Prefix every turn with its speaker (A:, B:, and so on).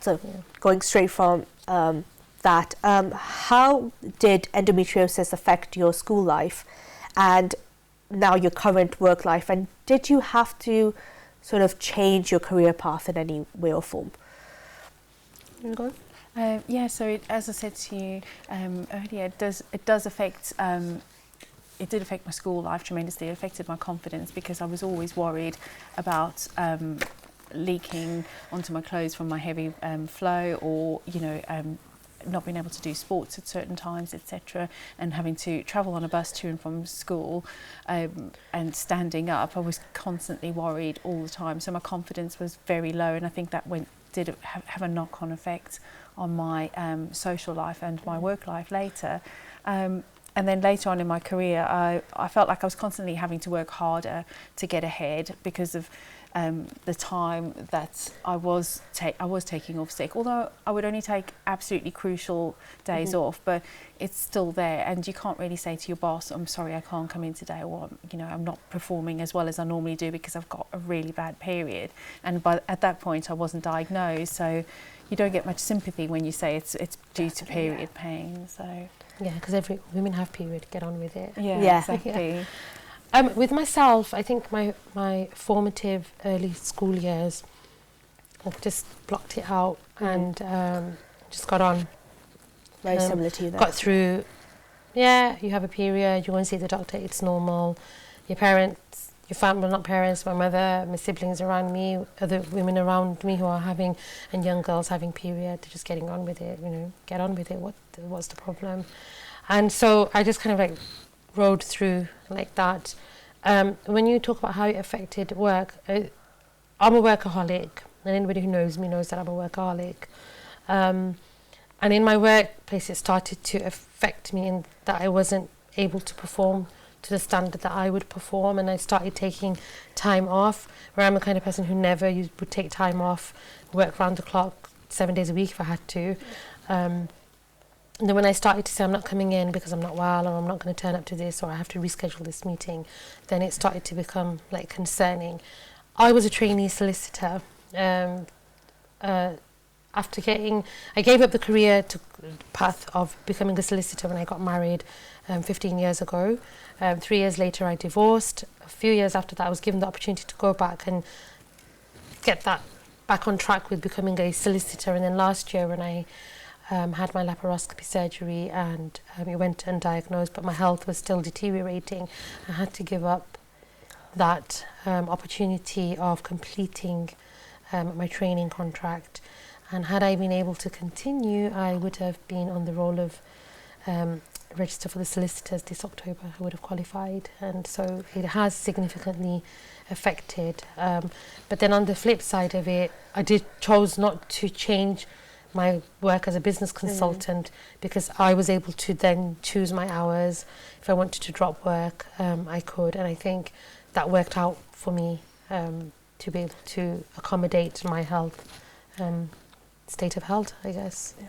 A: So going straight from that, how did endometriosis affect your school life and now your current work life? And did you have to sort of change your career path in any way or form? You go on?
B: Yeah, so as I said to you earlier, it does affect. It did affect my school life tremendously. It affected my confidence because I was always worried about leaking onto my clothes from my heavy flow, or not being able to do sports at certain times, etc., and having to travel on a bus to and from school and standing up. I was constantly worried all the time, so my confidence was very low, and I think that did have a knock-on effect on my social life and my work life later. And then later on in my career, I felt like I was constantly having to work harder to get ahead because of the time that I was taking off sick. Although I would only take absolutely crucial days off, but it's still there, and you can't really say to your boss, "I'm sorry, I can't come in today," or I'm not performing as well as I normally do because I've got a really bad period. And at that point, I wasn't diagnosed, so you don't get much sympathy when you say it's due to period pain. So.
C: Yeah, because women have period, get on with it.
B: Yeah. Exactly.
C: With myself, I think my formative early school years, I've just blocked it out and just got on.
A: Very similar to you there.
C: Got through, you have a period, you want to see the doctor, it's normal. Your parents, your family, not parents, my mother, my siblings around me, other women around me who are having, and young girls having period, they're just getting on with it, get on with it, what's the problem? And so I just kind of like rode through like that. When you talk about how it affected work, I'm a workaholic, and anybody who knows me knows that I'm a workaholic. And in my workplace, it started to affect me in that I wasn't able to perform to the standard that I would perform, and I started taking time off, where I'm the kind of person who never would take time off, work round the clock 7 days a week if I had to. And then when I started to say I'm not coming in because I'm not well, or I'm not going to turn up to this, or I have to reschedule this meeting, then it started to become like concerning. I was a trainee solicitor. I gave up the career path of becoming a solicitor when I got married 15 years ago. 3 years later I divorced. A few years after that I was given the opportunity to go back and get that back on track with becoming a solicitor. And then last year when I had my laparoscopy surgery and it went undiagnosed, but my health was still deteriorating, I had to give up that opportunity of completing my training contract. And had I been able to continue, I would have been on the roll of register for the solicitors this October. I would have qualified, and so it has significantly affected. But then on the flip side of it, I chose not to change my work as a business consultant because I was able to then choose my hours. If I wanted to drop work, I could, and I think that worked out for me to be able to accommodate my health. State of health, I guess.
A: Yeah.